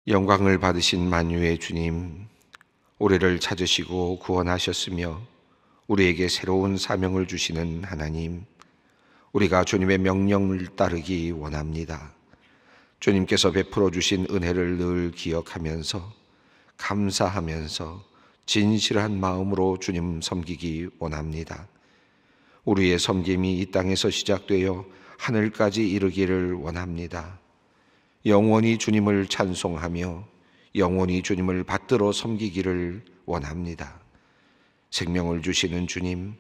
영광을 받으신 만유의 주님, 우리를 찾으시고 구원하셨으며 우리에게 새로운 사명을 주시는 하나님, 우리가 주님의 명령을 따르기 원합니다. 주님께서 베풀어 주신 은혜를 늘 기억하면서 감사하면서 진실한 마음으로 주님 섬기기 원합니다. 우리의 섬김이 이 땅에서 시작되어 하늘까지 이르기를 원합니다. 영원히 주님을 찬송하며 영원히 주님을 받들어 섬기기를 원합니다. 생명을 주시는 주님,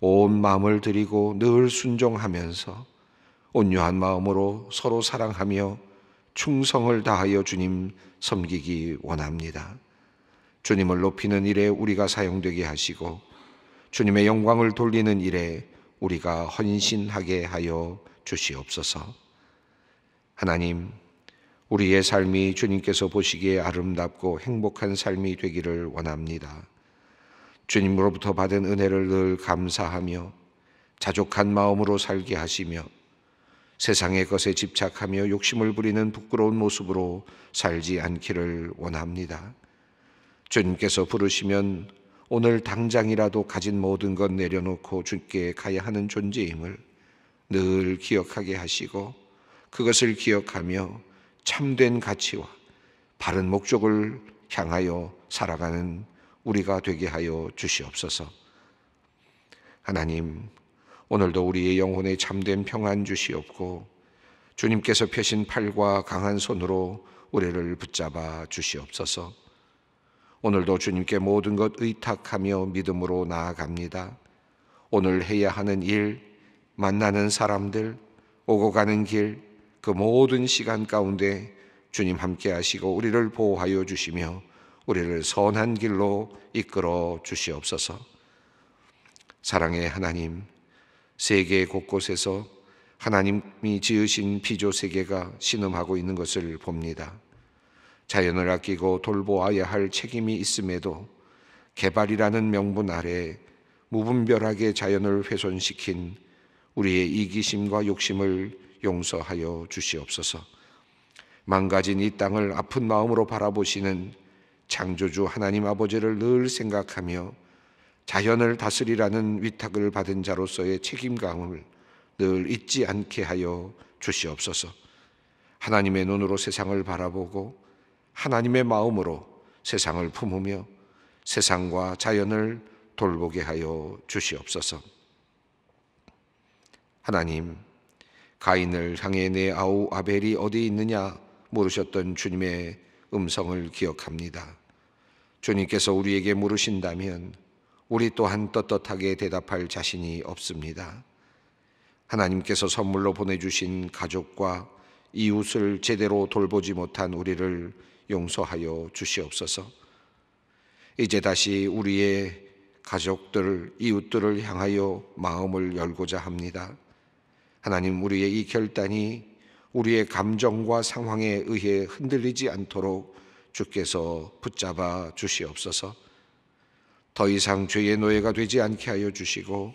온 마음을 드리고 늘 순종하면서 온유한 마음으로 서로 사랑하며 충성을 다하여 주님 섬기기 원합니다. 주님을 높이는 일에 우리가 사용되게 하시고 주님의 영광을 돌리는 일에 우리가 헌신하게 하여 주시옵소서. 하나님, 우리의 삶이 주님께서 보시기에 아름답고 행복한 삶이 되기를 원합니다. 주님으로부터 받은 은혜를 늘 감사하며 자족한 마음으로 살게 하시며 세상의 것에 집착하며 욕심을 부리는 부끄러운 모습으로 살지 않기를 원합니다. 주님께서 부르시면 오늘 당장이라도 가진 모든 것 내려놓고 주께 가야 하는 존재임을 늘 기억하게 하시고 그것을 기억하며 참된 가치와 바른 목적을 향하여 살아가는 우리가 되게 하여 주시옵소서. 하나님, 오늘도 우리의 영혼에 참된 평안 주시옵고 주님께서 펴신 팔과 강한 손으로 우리를 붙잡아 주시옵소서. 오늘도 주님께 모든 것 의탁하며 믿음으로 나아갑니다. 오늘 해야 하는 일, 만나는 사람들, 오고 가는 길, 그 모든 시간 가운데 주님 함께 하시고 우리를 보호하여 주시며 우리를 선한 길로 이끌어 주시옵소서. 사랑의 하나님, 세계 곳곳에서 하나님이 지으신 피조 세계가 신음하고 있는 것을 봅니다. 자연을 아끼고 돌보아야 할 책임이 있음에도 개발이라는 명분 아래 무분별하게 자연을 훼손시킨 우리의 이기심과 욕심을 용서하여 주시옵소서. 망가진 이 땅을 아픈 마음으로 바라보시는 창조주 하나님 아버지를 늘 생각하며 자연을 다스리라는 위탁을 받은 자로서의 책임감을 늘 잊지 않게 하여 주시옵소서. 하나님의 눈으로 세상을 바라보고 하나님의 마음으로 세상을 품으며 세상과 자연을 돌보게 하여 주시옵소서. 하나님, 가인을 향해 내 아우 아벨이 어디 있느냐 물으셨던 주님의 음성을 기억합니다. 주님께서 우리에게 물으신다면 우리 또한 떳떳하게 대답할 자신이 없습니다. 하나님께서 선물로 보내주신 가족과 이웃을 제대로 돌보지 못한 우리를 용서하여 주시옵소서. 이제 다시 우리의 가족들, 이웃들을 향하여 마음을 열고자 합니다. 하나님, 우리의 이 결단이 우리의 감정과 상황에 의해 흔들리지 않도록 주께서 붙잡아 주시옵소서. 더 이상 죄의 노예가 되지 않게 하여 주시고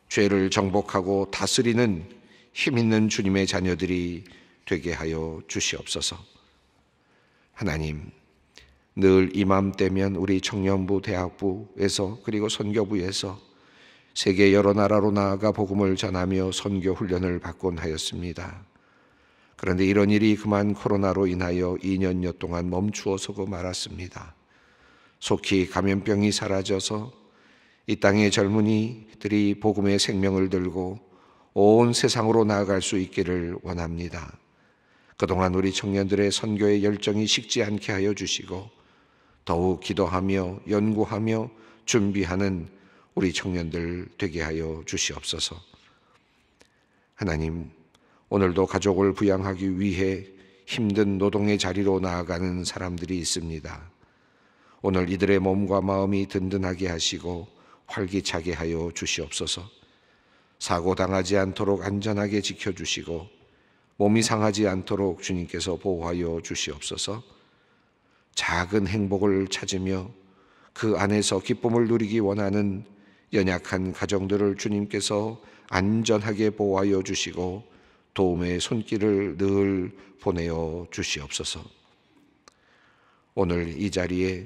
죄를 정복하고 다스리는 힘 있는 주님의 자녀들이 되게 하여 주시옵소서. 하나님, 늘 이맘때면 우리 청년부, 대학부에서 그리고 선교부에서 세계 여러 나라로 나아가 복음을 전하며 선교 훈련을 받곤 하였습니다. 그런데 이런 일이 그만 코로나로 인하여 2년여 동안 멈추어서고 말았습니다. 속히 감염병이 사라져서 이 땅의 젊은이들이 복음의 생명을 들고 온 세상으로 나아갈 수 있기를 원합니다. 그동안 우리 청년들의 선교의 열정이 식지 않게 하여 주시고 더욱 기도하며 연구하며 준비하는 우리 청년들 되게 하여 주시옵소서. 하나님, 오늘도 가족을 부양하기 위해 힘든 노동의 자리로 나아가는 사람들이 있습니다. 오늘 이들의 몸과 마음이 든든하게 하시고 활기차게 하여 주시옵소서. 사고당하지 않도록 안전하게 지켜주시고 몸이 상하지 않도록 주님께서 보호하여 주시옵소서. 작은 행복을 찾으며 그 안에서 기쁨을 누리기 원하는 연약한 가정들을 주님께서 안전하게 보호하여 주시고 도움의 손길을 늘 보내어 주시옵소서. 오늘 이 자리에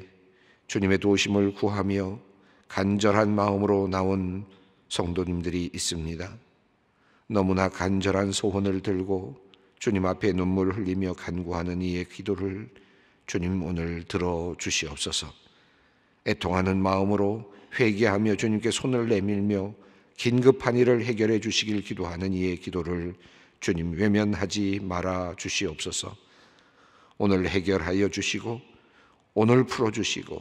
주님의 도우심을 구하며 간절한 마음으로 나온 성도님들이 있습니다. 너무나 간절한 소원을 들고 주님 앞에 눈물을 흘리며 간구하는 이의 기도를 주님 오늘 들어주시옵소서. 애통하는 마음으로 회개하며 주님께 손을 내밀며 긴급한 일을 해결해 주시길 기도하는 이의 기도를 주님 외면하지 말아 주시옵소서. 오늘 해결하여 주시고 오늘 풀어주시고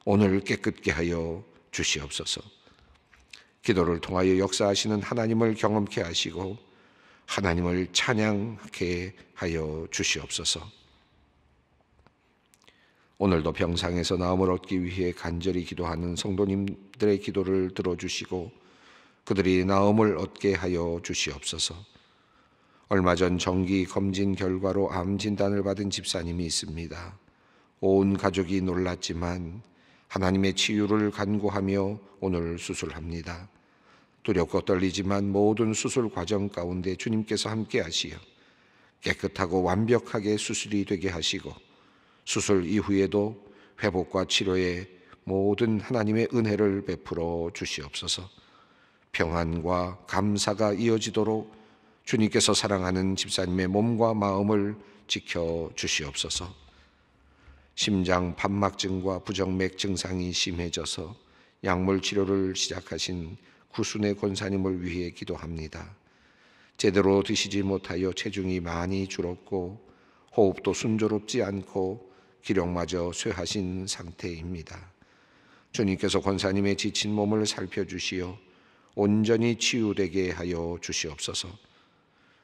오늘 깨끗게 하여 주시옵소서. 기도를 통하여 역사하시는 하나님을 경험케 하시고 하나님을 찬양하게 하여 주시옵소서. 오늘도 병상에서 나음을 얻기 위해 간절히 기도하는 성도님들의 기도를 들어주시고 그들이 나음을 얻게 하여 주시옵소서. 얼마 전 정기 검진 결과로 암 진단을 받은 집사님이 있습니다. 온 가족이 놀랐지만 하나님의 치유를 간구하며 오늘 수술합니다. 두렵고 떨리지만 모든 수술 과정 가운데 주님께서 함께 하시어 깨끗하고 완벽하게 수술이 되게 하시고 수술 이후에도 회복과 치료에 모든 하나님의 은혜를 베풀어 주시옵소서. 평안과 감사가 이어지도록 주님께서 사랑하는 집사님의 몸과 마음을 지켜 주시옵소서. 심장 판막증과 부정맥 증상이 심해져서 약물 치료를 시작하신 구순의 권사님을 위해 기도합니다. 제대로 드시지 못하여 체중이 많이 줄었고 호흡도 순조롭지 않고 기력마저 쇠하신 상태입니다. 주님께서 권사님의 지친 몸을 살펴주시어 온전히 치유되게 하여 주시옵소서.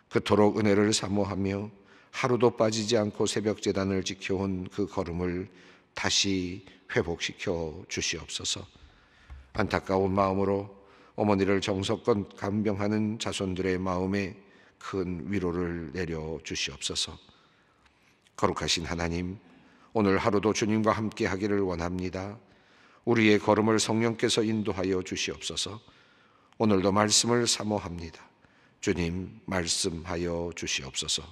그토록 은혜를 사모하며 하루도 빠지지 않고 새벽 제단을 지켜온 그 걸음을 다시 회복시켜 주시옵소서. 안타까운 마음으로 어머니를 정석껏 간병하는 자손들의 마음에 큰 위로를 내려 주시옵소서. 거룩하신 하나님, 오늘 하루도 주님과 함께 하기를 원합니다. 우리의 걸음을 성령께서 인도하여 주시옵소서. 오늘도 말씀을 사모합니다. 주님 말씀하여 주시옵소서.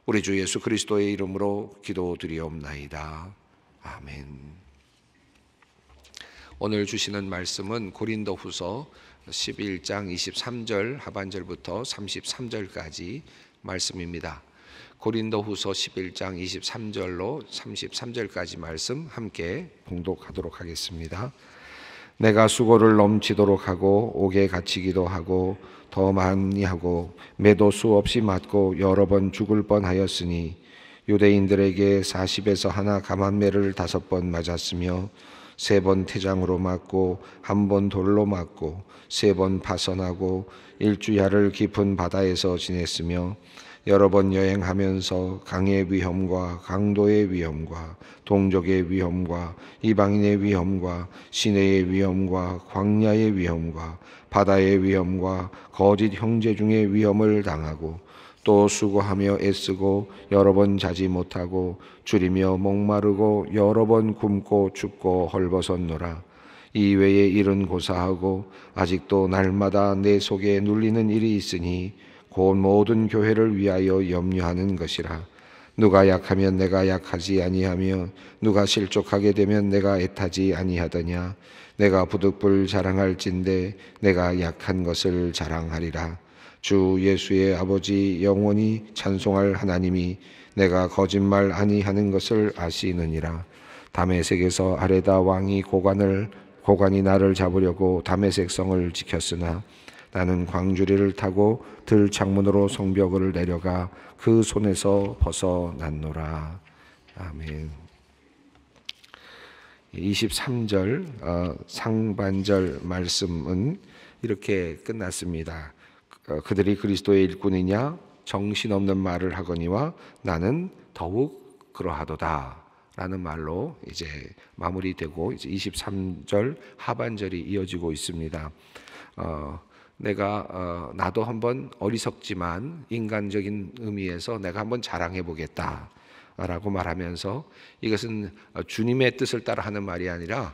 우리 주 예수 그리스도의 이름으로 기도드리옵나이다. 아멘. 오늘 주시는 말씀은 고린도후서 11장 23절 하반절부터 33절까지 말씀입니다. 고린도후서 11장 23절로 33절까지 말씀 함께 봉독하도록 하겠습니다. 내가 수고를 넘치도록 하고 옥에 갇히기도 하고 더 많이 하고 매도 수 없이 맞고 여러 번 죽을 뻔하였으니 유대인들에게 40에서 하나 감한매를 5번 맞았으며 3번 태장으로 맞고 1번 돌로 맞고 3번 파선하고 일주야를 깊은 바다에서 지냈으며 여러 번 여행하면서 강의 위험과 강도의 위험과 동족의 위험과 이방인의 위험과 시내의 위험과 광야의 위험과 바다의 위험과 거짓 형제 중의 위험을 당하고 또 수고하며 애쓰고 여러 번 자지 못하고 줄이며 목마르고 여러 번 굶고 춥고 헐벗었노라. 이외의 일은 고사하고 아직도 날마다 내 속에 눌리는 일이 있으니 곧 모든 교회를 위하여 염려하는 것이라. 누가 약하면 내가 약하지 아니하며 누가 실족하게 되면 내가 애타지 아니하더냐. 내가 부득불 자랑할진대 내가 약한 것을 자랑하리라. 주 예수의 아버지 영원히 찬송할 하나님이 내가 거짓말 아니하는 것을 아시느니라. 다메섹에서 아레다 왕이 고관이 나를 잡으려고 다메섹 성을 지켰으나 나는 광주리를 타고 들 창문으로 성벽을 내려가 그 손에서 벗어났노라. 아멘. 23절 상반절 말씀은 이렇게 끝났습니다. 그들이 그리스도의 일꾼이냐 정신없는 말을 하거니와 나는 더욱 그러하도다 라는 말로 이제 마무리되고 이제 23절 하반절이 이어지고 있습니다. 나도 한번 어리석지만 인간적인 의미에서 내가 한번 자랑해 보겠다 라고 말하면서 이것은 주님의 뜻을 따라 하는 말이 아니라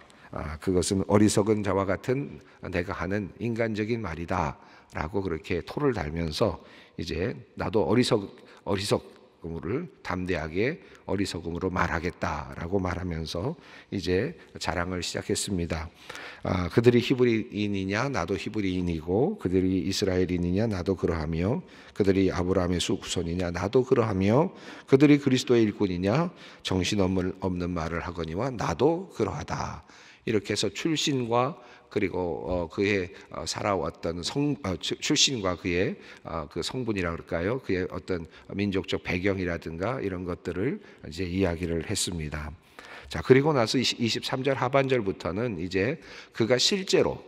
그것은 어리석은 자와 같은 내가 하는 인간적인 말이다 라고 그렇게 토를 달면서 이제 나도 어리석음을 담대하게 어리석음으로 말하겠다라고 말하면서 이제 자랑을 시작했습니다. 그들이 히브리인이냐 나도 히브리인이고 그들이 이스라엘인이냐 나도 그러하며 그들이 아브라함의 후손이냐 나도 그러하며 그들이 그리스도의 일꾼이냐 정신없는 말을 하거니와 나도 그러하다. 이렇게 해서 출신과 그리고 그의 살아왔던 출신과 그의 그 성분이라 그럴까요? 그의 어떤 민족적 배경이라든가 이런 것들을 이제 이야기를 했습니다. 자, 그리고 나서 23절 하반절부터는 이제 그가 실제로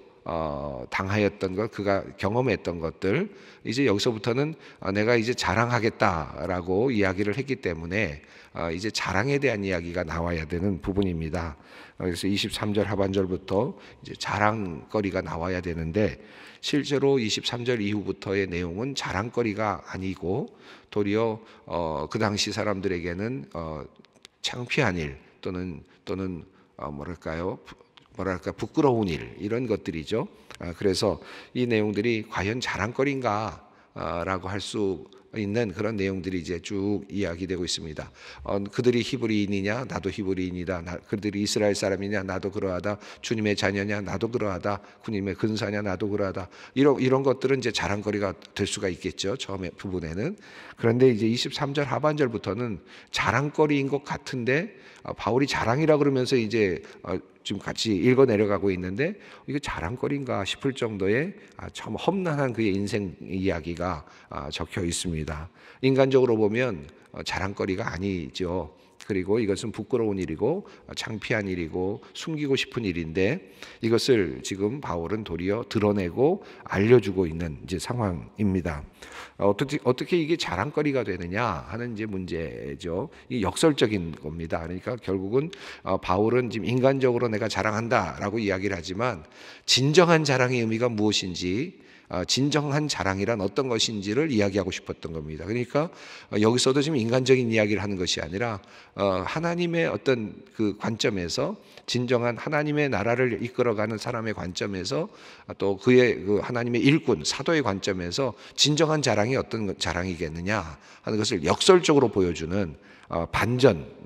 당하였던 것, 그가 경험했던 것들, 이제 여기서부터는 내가 이제 자랑하겠다라고 이야기를 했기 때문에 이제 자랑에 대한 이야기가 나와야 되는 부분입니다. 그래서 23절 하반절부터 이제 자랑거리가 나와야 되는데 실제로 23절 이후부터의 내용은 자랑거리가 아니고 도리어 그 당시 사람들에게는 창피한 일 또는 뭐랄까 부끄러운 일 이런 것들이죠. 그래서 이 내용들이 과연 자랑거리인가 라고 할 수 있는 그런 내용들이 이제 쭉 이야기되고 있습니다. 그들이 히브리인이냐 나도 히브리인이다. 그들이 이스라엘 사람이냐 나도 그러하다. 주님의 자녀냐 나도 그러하다. 주님의 근사냐 나도 그러하다. 이런 것들은 이제 자랑거리가 될 수가 있겠죠. 처음에 부분에는. 그런데 이제 23절 하반절부터는 자랑거리인 것 같은데 바울이 자랑이라 그러면서 이제 지금 같이 읽어 내려가고 있는데 이거 자랑거리인가 싶을 정도의 참 험난한 그의 인생 이야기가 적혀 있습니다. 인간적으로 보면 자랑거리가 아니죠. 그리고 이것은 부끄러운 일이고 창피한 일이고 숨기고 싶은 일인데 이것을 지금 바울은 도리어 드러내고 알려주고 있는 이제 상황입니다. 어떻게 이게 자랑거리가 되느냐 하는 이제 문제죠. 이 역설적인 겁니다. 그러니까 결국은 바울은 지금 인간적으로 내가 자랑한다라고 이야기를 하지만 진정한 자랑의 의미가 무엇인지 진정한 자랑이란 어떤 것인지를 이야기하고 싶었던 겁니다. 그러니까 여기서도 지금 인간적인 이야기를 하는 것이 아니라 하나님의 어떤 그 관점에서 진정한 하나님의 나라를 이끌어가는 사람의 관점에서 또 그의 그 하나님의 일꾼 사도의 관점에서 진정한 자랑이 어떤 자랑이겠느냐 하는 것을 역설적으로 보여주는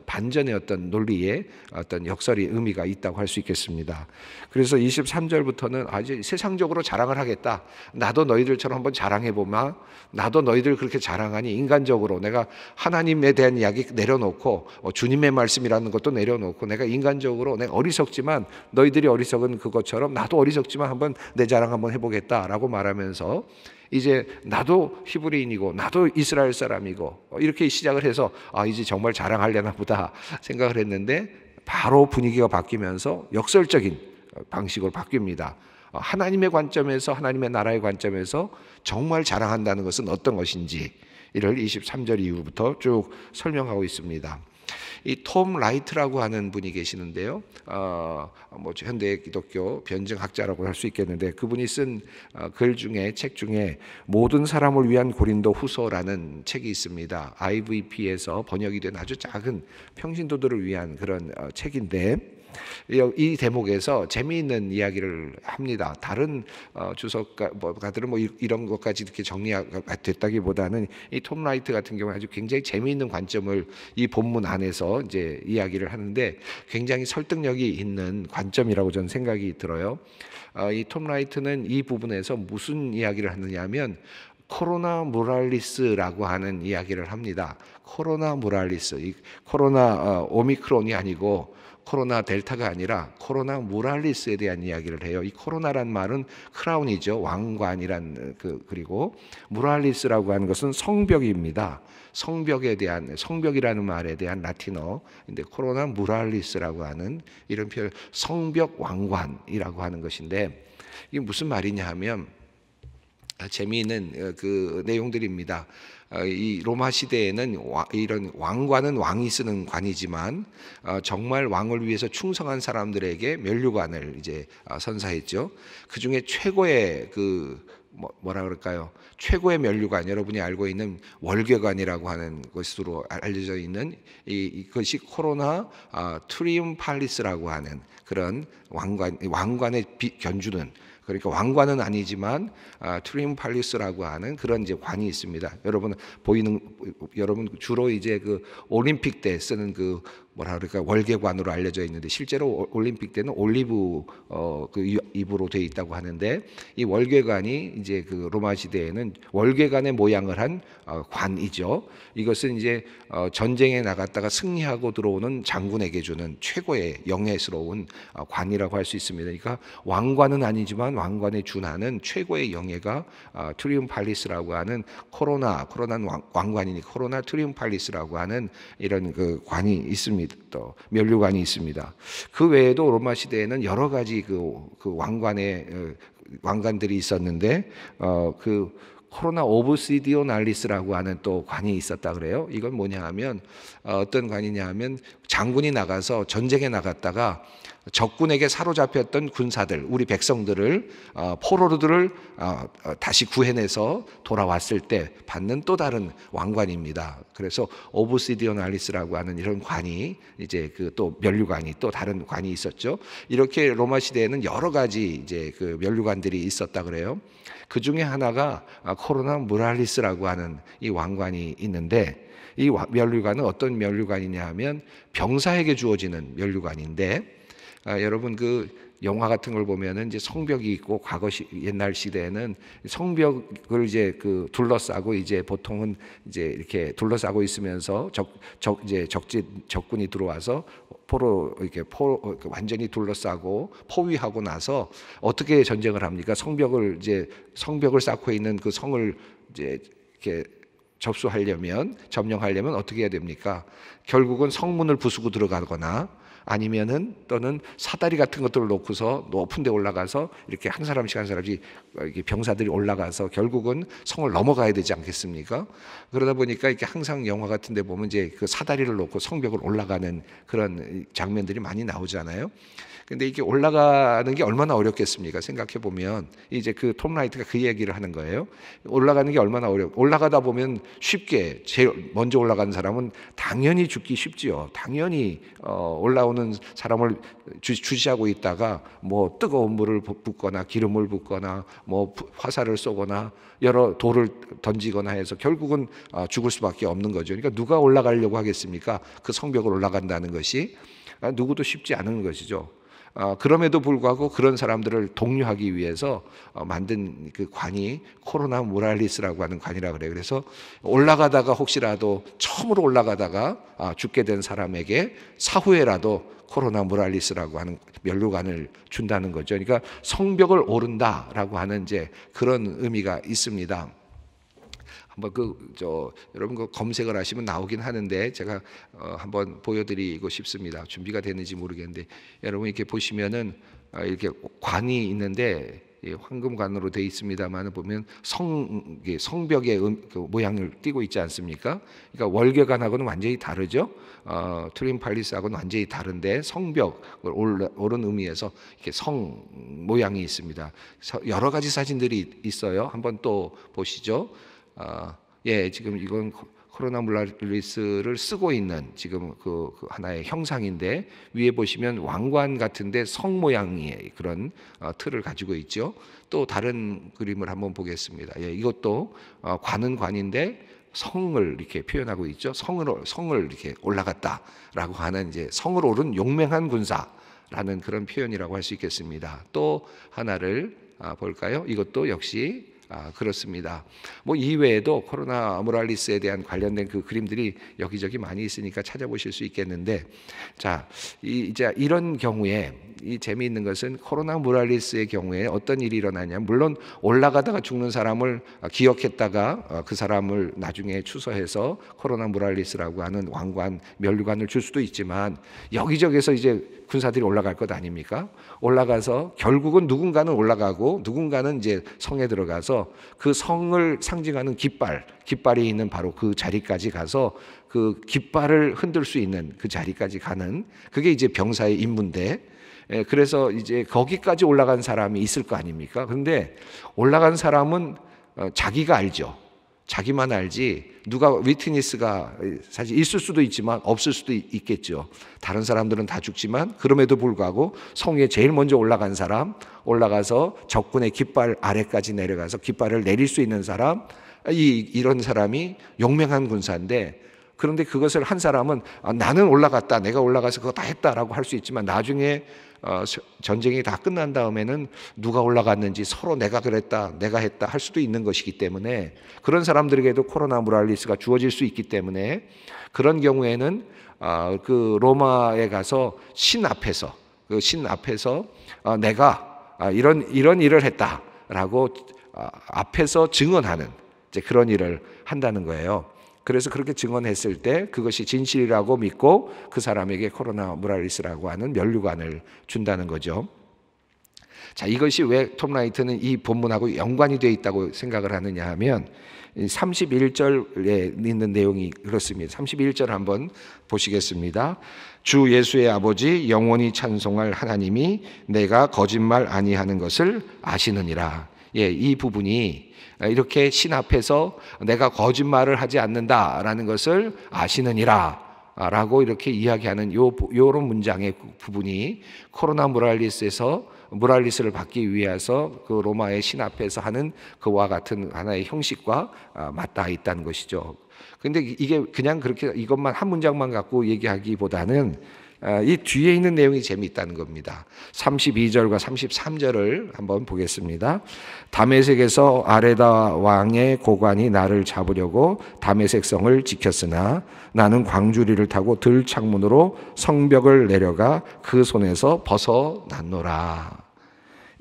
반전의 어떤 논리에 어떤 역설의 의미가 있다고 할 수 있겠습니다. 그래서 23절부터는 이제 세상적으로 자랑을 하겠다. 나도 너희들처럼 한번 자랑해보마. 나도 너희들 그렇게 자랑하니 인간적으로 내가 하나님에 대한 이야기 내려놓고 주님의 말씀이라는 것도 내려놓고 내가 인간적으로 내가 어리석지만 너희들이 어리석은 그것처럼 나도 어리석지만 한번 내 자랑 한번 해보겠다라고 말하면서 이제 나도 히브리인이고 나도 이스라엘 사람이고 이렇게 시작을 해서 이제 정말 자랑하려나 보다 생각을 했는데 바로 분위기가 바뀌면서 역설적인 방식으로 바뀝니다. 하나님의 관점에서 하나님의 나라의 관점에서 정말 자랑한다는 것은 어떤 것인지 이를 23절 이후부터 쭉 설명하고 있습니다. 이 톰 라이트라고 하는 분이 계시는데요. 현대 기독교 변증학자라고 할 수 있겠는데 그분이 쓴 책 중에 모든 사람을 위한 고린도 후서라는 책이 있습니다. IVP에서 번역이 된 아주 작은 평신도들을 위한 그런 책인데 이 대목에서 재미있는 이야기를 합니다. 다른 주석가들은 이런 것까지 이렇게 정리가 됐다기보다는 이 톰 라이트 같은 경우는 아주 굉장히 재미있는 관점을 이 본문 안에서 이제 이야기를 하는데 굉장히 설득력이 있는 관점이라고 저는 생각이 들어요. 이 톰 라이트는 이 부분에서 무슨 이야기를 하느냐면 코로나 모랄리스라고 하는 이야기를 합니다. 코로나 모랄리스, 이 코로나 오미크론이 아니고 코로나 델타가 아니라 코로나 모랄리스에 대한 이야기를 해요. 이 코로나란 말은 크라운이죠. 왕관이란 그리고 모랄리스라고 하는 것은 성벽입니다. 성벽이라는 말에 대한 라틴어. 근데 코로나 모랄리스라고 하는 이런 표현 성벽 왕관이라고 하는 것인데 이게 무슨 말이냐 하면 재미있는 그 내용들입니다. 이 로마 시대에는 이런 왕관은 왕이 쓰는 관이지만 정말 왕을 위해서 충성한 사람들에게 면류관을 이제 선사했죠. 그 중에 최고의 뭐라 그럴까요? 최고의 면류관, 여러분이 알고 있는 월궤관이라고 하는 것으로 알려져 있는 이것이 코로나 트리움팔리스라고 하는 그런 왕관에 견주는 그러니까 왕관은 아니지만 트리움팔리스라고 하는 그런 이제 관이 있습니다. 여러분 주로 이제 그 올림픽 때 쓰는 그 뭐라 그럴까 월계관으로 알려져 있는데 실제로 올림픽 때는 올리브 그 잎으로 되어 있다고 하는데 이 월계관이 이제 그 로마 시대에는 월계관의 모양을 한 관이죠. 이것은 이제 전쟁에 나갔다가 승리하고 들어오는 장군에게 주는 최고의 영예스러운 관이라고 할 수 있습니다. 그러니까 왕관은 아니지만 왕관에 준하는 최고의 영예가 트리움팔리스라고 하는 코로나는 왕관이니 코로나 트리움팔리스라고 하는 이런 그 관이 있습니다. 또 면류관이 있습니다. 그 외에도 로마 시대에는 여러 가지 그 왕관들이 있었는데 그 코로나 오브시디오날리스라고 하는 또 관이 있었다 그래요. 이건 뭐냐 하면 어떤 관이냐 하면 장군이 나가서 전쟁에 나갔다가 적군에게 사로잡혔던 군사들, 우리 백성들을 포로들을 다시 구해내서 돌아왔을 때 받는 또 다른 왕관입니다. 그래서 오브시디오날리스라고 하는 이런 관이 이제 그 또 면류관이 또 다른 관이 있었죠. 이렇게 로마 시대에는 여러 가지 이제 그 면류관들이 있었다 그래요. 그 중에 하나가 코로나 무랄리스라고 하는 이 왕관이 있는데 이 면류관은 어떤 면류관이냐 하면 병사에게 주어지는 면류관인데 여러분 그 영화 같은 걸 보면은 이제 성벽이 있고 옛날 시대에는 성벽을 이제 그 둘러싸고 이제 보통은 이제 이렇게 둘러싸고 있으면서 적군이 들어와서 완전히 둘러싸고 포위하고 나서 어떻게 전쟁을 합니까? 성벽을 쌓고 있는 그 성을 이제 이렇게 점령하려면 어떻게 해야 됩니까? 결국은 성문을 부수고 들어가거나 아니면은 또는 사다리 같은 것들을 놓고서 높은 데 올라가서 이렇게 한 사람씩 이렇게 병사들이 올라가서 결국은 성을 넘어가야 되지 않겠습니까? 그러다 보니까 이렇게 항상 영화 같은 데 보면 이제 그 사다리를 놓고 성벽을 올라가는 그런 장면들이 많이 나오잖아요. 근데 이게 올라가는 게 얼마나 어렵겠습니까? 생각해 보면 이제 그 톰 라이트가 그 얘기를 하는 거예요. 올라가는 게 얼마나 올라가다 보면 쉽게 제일 먼저 올라가는 사람은 당연히 죽기 쉽지요. 당연히 올라오는 사람을 주시하고 있다가 뭐 뜨거운 물을 붓거나 기름을 붓거나 뭐 화살을 쏘거나 여러 돌을 던지거나 해서 결국은 죽을 수밖에 없는 거죠. 그러니까 누가 올라가려고 하겠습니까? 그 성벽을 올라간다는 것이 누구도 쉽지 않은 것이죠. 그럼에도 불구하고 그런 사람들을 독려하기 위해서 만든 그 관이 코로나 무랄리스라고 하는 관이라고 그래요. 그래서 올라가다가 혹시라도 처음으로 올라가다가 죽게 된 사람에게 사후에라도 코로나 무랄리스라고 하는 면류관을 준다는 거죠. 그러니까 성벽을 오른다라고 하는 이제 그런 의미가 있습니다. 한번 여러분 그 검색을 하시면 나오긴 하는데 제가 한번 보여드리고 싶습니다. 준비가 됐는지 모르겠는데 여러분 이렇게 보시면은 이렇게 관이 있는데 황금관으로 되어 있습니다만 보면 성벽의 그 모양을 띠고 있지 않습니까? 그러니까 월계관하고는 완전히 다르죠. 트림팔리스하고는 완전히 다른데 성벽을 오른 의미에서 이렇게 성 모양이 있습니다. 여러 가지 사진들이 있어요. 한번 또 보시죠. 지금 이건 코로나 무랄리스를 쓰고 있는 지금 그 하나의 형상인데 위에 보시면 왕관 같은데 성 모양의 그런 틀을 가지고 있죠. 또 다른 그림을 한번 보겠습니다. 이것도 관은 관인데 성을 이렇게 표현하고 있죠. 성을 이렇게 올라갔다라고 하는 이제 성을 오른 용맹한 군사라는 그런 표현이라고 할 수 있겠습니다. 또 하나를 볼까요? 이것도 역시 그렇습니다. 뭐 이외에도 코로나 무랄리스에 대한 관련된 그 그림들이 여기저기 많이 있으니까 찾아보실 수 있겠는데, 이제 이런 경우에 이 재미있는 것은 코로나 무랄리스의 경우에 어떤 일이 일어나냐? 물론 올라가다가 죽는 사람을 기억했다가 그 사람을 나중에 추서해서 코로나 무랄리스라고 하는 왕관, 면류관을 줄 수도 있지만 여기저기서 이제 군사들이 올라갈 것 아닙니까? 올라가서 결국은 누군가는 올라가고 누군가는 이제 성에 들어가서 그 성을 상징하는 깃발이 있는 바로 그 자리까지 가서 그 깃발을 흔들 수 있는 그 자리까지 가는 그게 이제 병사의 임무인데, 그래서 이제 거기까지 올라간 사람이 있을 거 아닙니까? 그런데 올라간 사람은 자기가 알죠. 자기만 알지 누가 위트니스가 사실 있을 수도 있지만 없을 수도 있겠죠. 다른 사람들은 다 죽지만 그럼에도 불구하고 성 위에 제일 먼저 올라간 사람, 올라가서 적군의 깃발 아래까지 내려가서 깃발을 내릴 수 있는 사람, 이런 사람이 용맹한 군사인데, 그런데 그것을 한 사람은 나는 올라갔다, 내가 올라가서 그거 다 했다라고 할 수 있지만 나중에 전쟁이 다 끝난 다음에는 누가 올라갔는지 서로 내가 그랬다, 내가 했다 할 수도 있는 것이기 때문에, 그런 사람들에게도 코로나 모랄리스가 주어질 수 있기 때문에, 그런 경우에는 그 로마에 가서 신 앞에서 내가 이런 일을 했다라고 앞에서 증언하는 이제 그런 일을 한다는 거예요. 그래서 그렇게 증언했을 때 그것이 진실이라고 믿고 그 사람에게 코로나 모랄리스라고 하는 면류관을 준다는 거죠. 자, 이것이 왜 톰 라이트는 이 본문하고 연관이 되어 있다고 생각을 하느냐 하면 31절에 있는 내용이 그렇습니다. 31절 한번 보시겠습니다. 주 예수의 아버지 영원히 찬송할 하나님이 내가 거짓말 아니하는 것을 아시느니라. 예, 이 부분이 이렇게 신 앞에서 내가 거짓말을 하지 않는다라는 것을 아시느니라 라고 이렇게 이야기하는 요런 문장의 부분이 코로나 모랄리스를 받기 위해서 그 로마의 신 앞에서 하는 그와 같은 하나의 형식과 맞닿아 있다는 것이죠. 근데 이게 그냥 그렇게 이것만 한 문장만 갖고 얘기하기보다는 이 뒤에 있는 내용이 재미있다는 겁니다. 32절과 33절을 한번 보겠습니다. 다메섹에서 아레다 왕의 고관이 나를 잡으려고 다메섹 성을 지켰으나 나는 광주리를 타고 들창문으로 성벽을 내려가 그 손에서 벗어났노라.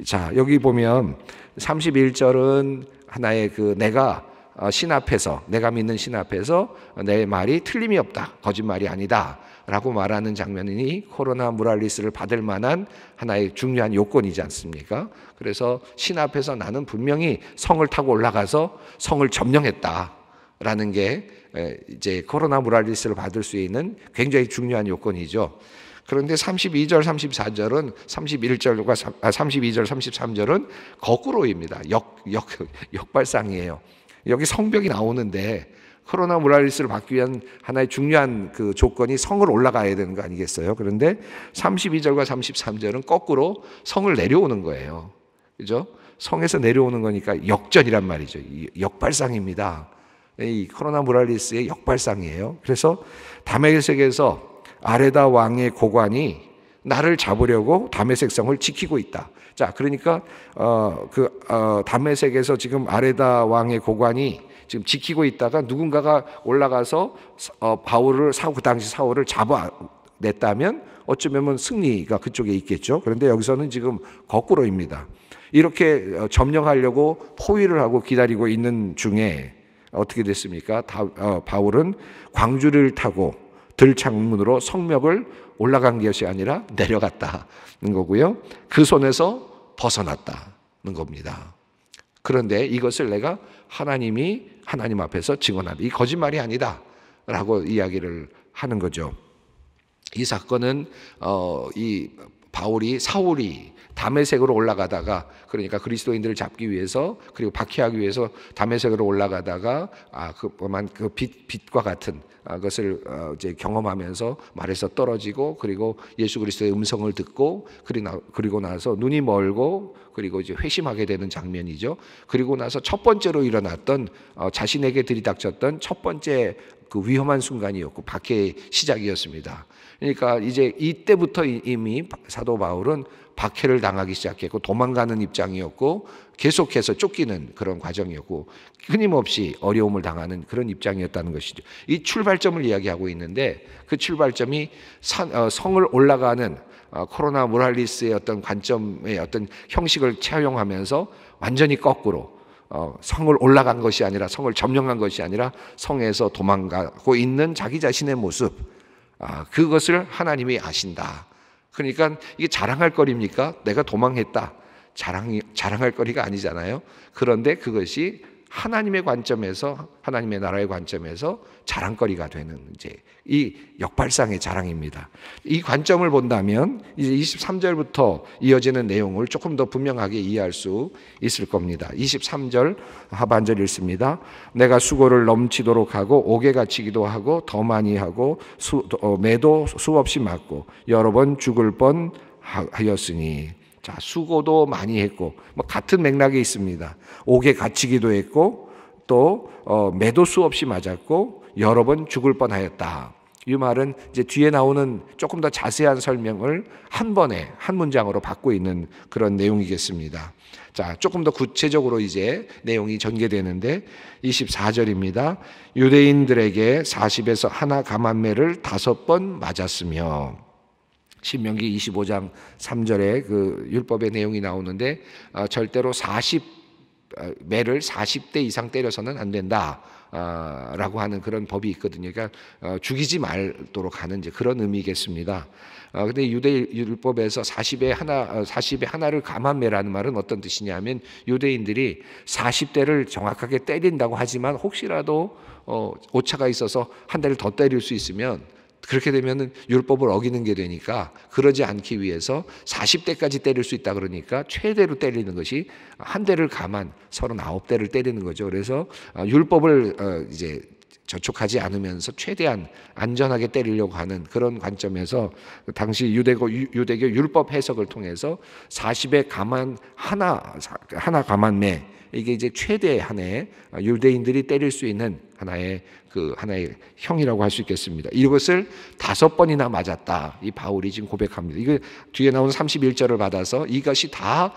자, 여기 보면 31절은 하나의 내가 신 앞에서, 내가 믿는 신 앞에서 내 말이 틀림이 없다, 거짓말이 아니다 라고 말하는 장면이 코로나 모랄리스를 받을 만한 하나의 중요한 요건이지 않습니까? 그래서 신 앞에서 나는 분명히 성을 타고 올라가서 성을 점령했다라는 게 이제 코로나 모랄리스를 받을 수 있는 굉장히 중요한 요건이죠. 그런데 32절, 34절은 32절, 33절은 거꾸로입니다. 역발상이에요. 여기 성벽이 나오는데 코로나 모랄리스를 받기 위한 하나의 중요한 그 조건이 성을 올라가야 되는 거 아니겠어요? 그런데 32절과 33절은 거꾸로 성을 내려오는 거예요. 그죠? 성에서 내려오는 거니까 역전이란 말이죠. 역발상입니다. 이 코로나 모랄리스의 역발상이에요. 그래서 다메섹에서 아레다 왕의 고관이 나를 잡으려고 다메섹 성을 지키고 있다. 자, 그러니까 다메섹에서 지금 아레다 왕의 고관이 지금 지키고 있다가 누군가가 올라가서 그 당시 사울을 잡아냈다면 어쩌면 승리가 그쪽에 있겠죠. 그런데 여기서는 지금 거꾸로입니다. 이렇게 점령하려고 포위를 하고 기다리고 있는 중에 어떻게 됐습니까? 바울은 광주를 타고 들창문으로 성벽을 올라간 것이 아니라 내려갔다는 거고요. 그 손에서 벗어났다는 겁니다. 그런데 이것을 내가 하나님 앞에서 증언한다. 이 거짓말이 아니다 라고 이야기를 하는 거죠. 이 사건은 이 사울이 다메섹으로 올라가다가, 그러니까 그리스도인들을 잡기 위해서 그리고 박해하기 위해서 다메섹으로 올라가다가 그 빛과 같은 것을 이제 경험하면서 말에서 떨어지고, 그리고 예수 그리스도의 음성을 듣고, 그리고 나서 눈이 멀고, 그리고 이제 회심하게 되는 장면이죠. 그리고 나서 첫 번째로 일어났던 자신에게 들이닥쳤던 첫 번째 그 위험한 순간이었고 박해의 시작이었습니다. 그러니까 이제 이때부터 이미 사도 바울은 박해를 당하기 시작했고 도망가는 입장이었고 계속해서 쫓기는 그런 과정이었고 끊임없이 어려움을 당하는 그런 입장이었다는 것이죠. 이 출발점을 이야기하고 있는데 그 출발점이 성을 올라가는 코로나 모랄리스의 어떤 관점의 어떤 형식을 차용하면서 완전히 거꾸로 성을 올라간 것이 아니라, 성을 점령한 것이 아니라 성에서 도망가고 있는 자기 자신의 모습, 그것을 하나님이 아신다. 그러니까 이게 자랑할 거리입니까? 내가 도망했다. 자랑할 거리가 아니잖아요. 그런데 그것이 하나님의 관점에서, 하나님의 나라의 관점에서 자랑거리가 되는 이제 이 역발상의 자랑입니다. 이 관점을 본다면 이제 23절부터 이어지는 내용을 조금 더 분명하게 이해할 수 있을 겁니다. 23절 하반절 읽습니다. 내가 수고를 넘치도록 하고 옥에 갇히기도 하고 더 많이 하고 매도 수없이 맞고 여러 번 죽을 뻔 하였으니. 자, 수고도 많이 했고 뭐 같은 맥락이 있습니다. 옥에 갇히기도 했고 또 매도 수없이 맞았고 여러 번 죽을 뻔하였다. 이 말은 이제 뒤에 나오는 조금 더 자세한 설명을 한 번에 한 문장으로 받고 있는 그런 내용이겠습니다. 자, 조금 더 구체적으로 이제 내용이 전개되는데 24절입니다. 유대인들에게 40에서 하나 가만매를 5번 맞았으며. 신명기 25장 3절에 그 율법의 내용이 나오는데 절대로 40매를 40대 이상 때려서는 안 된다. 라고 하는 그런 법이 있거든요. 그러니까 죽이지 말도록 하는 이제 그런 의미겠습니다. 근데 유대 율법에서 40에 하나를 가만매라는 말은 어떤 뜻이냐면 유대인들이 40대를 정확하게 때린다고 하지만 혹시라도 오차가 있어서 한 대를 더 때릴 수 있으면 그렇게 되면은 율법을 어기는 게 되니까 그러지 않기 위해서 40대까지 때릴 수 있다 그러니까 최대로 때리는 것이 한 대를 감안 39대를 때리는 거죠. 그래서 율법을 이제 저촉하지 않으면서 최대한 안전하게 때리려고 하는 그런 관점에서 당시 유대교 율법 해석을 통해서 40에 감안 하나 감안매 이게 이제 최대 한의 유대인들이 때릴 수 있는 하나의 형이라고 할 수 있겠습니다. 이것을 5번이나 맞았다. 이 바울이 지금 고백합니다. 이거 뒤에 나오는 31절을 받아서 이것이 다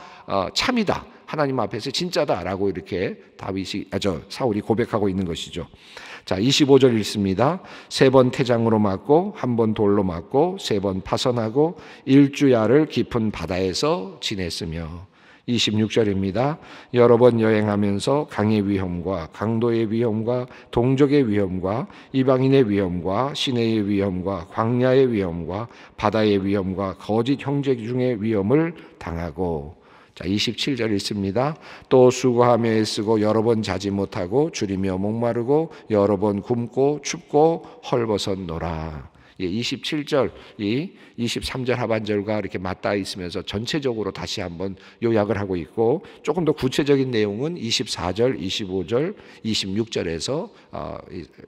참이다. 하나님 앞에서 진짜다라고 이렇게 사울이 고백하고 있는 것이죠. 자, 25절 읽습니다. 3번 태장으로 맞고 1번 돌로 맞고 3번 파선하고 일주야를 깊은 바다에서 지냈으며. 26절입니다. 여러 번 여행하면서 강의 위험과 강도의 위험과 동족의 위험과 이방인의 위험과 시내의 위험과 광야의 위험과 바다의 위험과 거짓 형제 중의 위험을 당하고. 자, 27절 있습니다. 또 수고하며 애쓰고 여러 번 자지 못하고 줄이며 목마르고 여러 번 굶고 춥고 헐벗었노라. 27절, 이 23절 하반절과 이렇게 맞닿아 있으면서 전체적으로 다시 한번 요약을 하고 있고 조금 더 구체적인 내용은 24절, 25절, 26절에서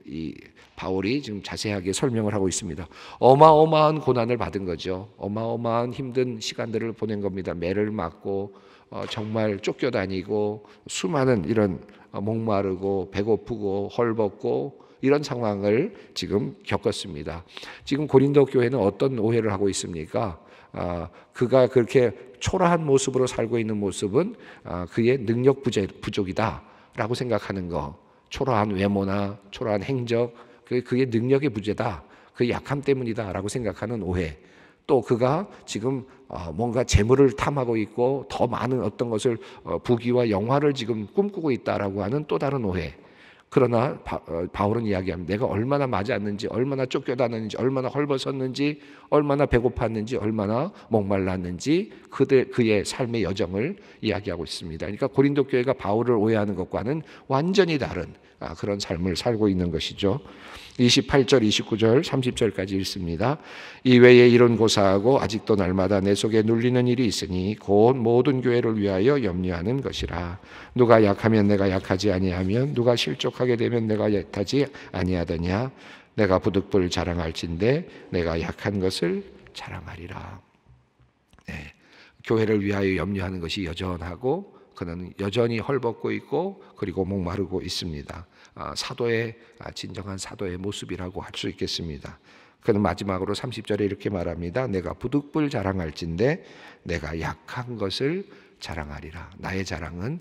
이 바울이 지금 자세하게 설명을 하고 있습니다. 어마어마한 고난을 받은 거죠. 어마어마한 힘든 시간들을 보낸 겁니다. 매를 맞고 정말 쫓겨다니고 수많은 이런 목마르고 배고프고 헐벗고 이런 상황을 지금 겪었습니다. 지금 고린도 교회는 어떤 오해를 하고 있습니까? 그가 그렇게 초라한 모습으로 살고 있는 모습은 그의 능력 부족이다라고 생각하는 거. 초라한 외모나 초라한 행적, 그의 능력의 부재다. 그의 약함 때문이다라고 생각하는 오해. 또 그가 지금 뭔가 재물을 탐하고 있고 더 많은 어떤 것을 부귀와 영화를 지금 꿈꾸고 있다라고 하는 또 다른 오해. 그러나 바울은 이야기합니다. 내가 얼마나 맞았는지, 얼마나 쫓겨다녔는지, 얼마나 헐벗었는지, 얼마나 배고팠는지, 얼마나 목말랐는지 그의 삶의 여정을 이야기하고 있습니다. 그러니까 고린도 교회가 바울을 오해하는 것과는 완전히 다른 그런 삶을 살고 있는 것이죠. 28절, 29절, 30절까지 읽습니다. 이외에 이런 고사하고 아직도 날마다 내 속에 눌리는 일이 있으니 곧 모든 교회를 위하여 염려하는 것이라. 누가 약하면 내가 약하지 아니하면 누가 실족하게 되면 내가 약하지 아니하더냐. 내가 부득불 자랑할진대 내가 약한 것을 자랑하리라. 네. 교회를 위하여 염려하는 것이 여전하고 그는 여전히 헐벗고 있고 그리고 목마르고 있습니다. 진정한 사도의 모습이라고 할 수 있겠습니다. 그는 마지막으로 30절에 이렇게 말합니다. 내가 부득불 자랑할진대 내가 약한 것을 자랑하리라. 나의 자랑은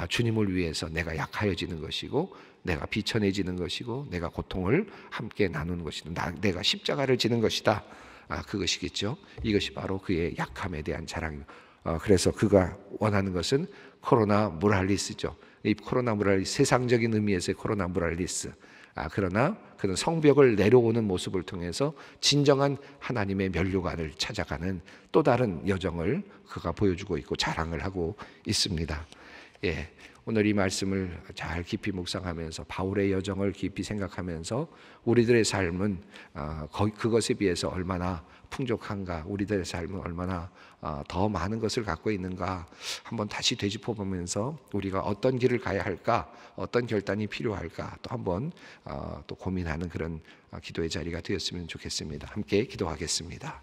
주님을 위해서 내가 약하여지는 것이고 내가 비천해지는 것이고 내가 고통을 함께 나누는 것이다. 내가 십자가를 지는 것이다. 그것이겠죠. 이것이 바로 그의 약함에 대한 자랑입니다. 그래서 그가 원하는 것은 코로나 무랄리스죠. 이 코로나 무랄리스, 세상적인 의미에서의 코로나 무랄리스. 그러나 그는 성벽을 내려오는 모습을 통해서 진정한 하나님의 면류관을 찾아가는 또 다른 여정을 그가 보여주고 있고 자랑을 하고 있습니다. 예, 오늘 이 말씀을 잘 깊이 묵상하면서 바울의 여정을 깊이 생각하면서 우리들의 삶은 그것에 비해서 얼마나 풍족한가, 우리들의 삶은 얼마나 더 많은 것을 갖고 있는가 한번 다시 되짚어 보면서 우리가 어떤 길을 가야 할까, 어떤 결단이 필요할까 또 한번 또 고민하는 그런 기도의 자리가 되었으면 좋겠습니다. 함께 기도하겠습니다.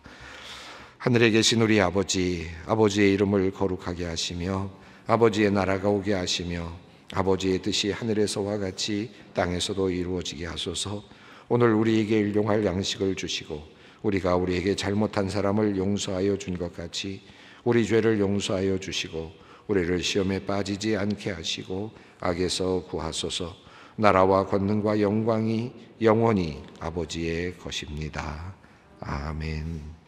하늘에 계신 우리 아버지, 아버지의 이름을 거룩하게 하시며 아버지의 나라가 오게 하시며 아버지의 뜻이 하늘에서와 같이 땅에서도 이루어지게 하소서. 오늘 우리에게 일용할 양식을 주시고 우리가 우리에게 잘못한 사람을 용서하여 준 것 같이 우리 죄를 용서하여 주시고 우리를 시험에 빠지지 않게 하시고 악에서 구하소서. 나라와 권능과 영광이 영원히 아버지의 것입니다. 아멘.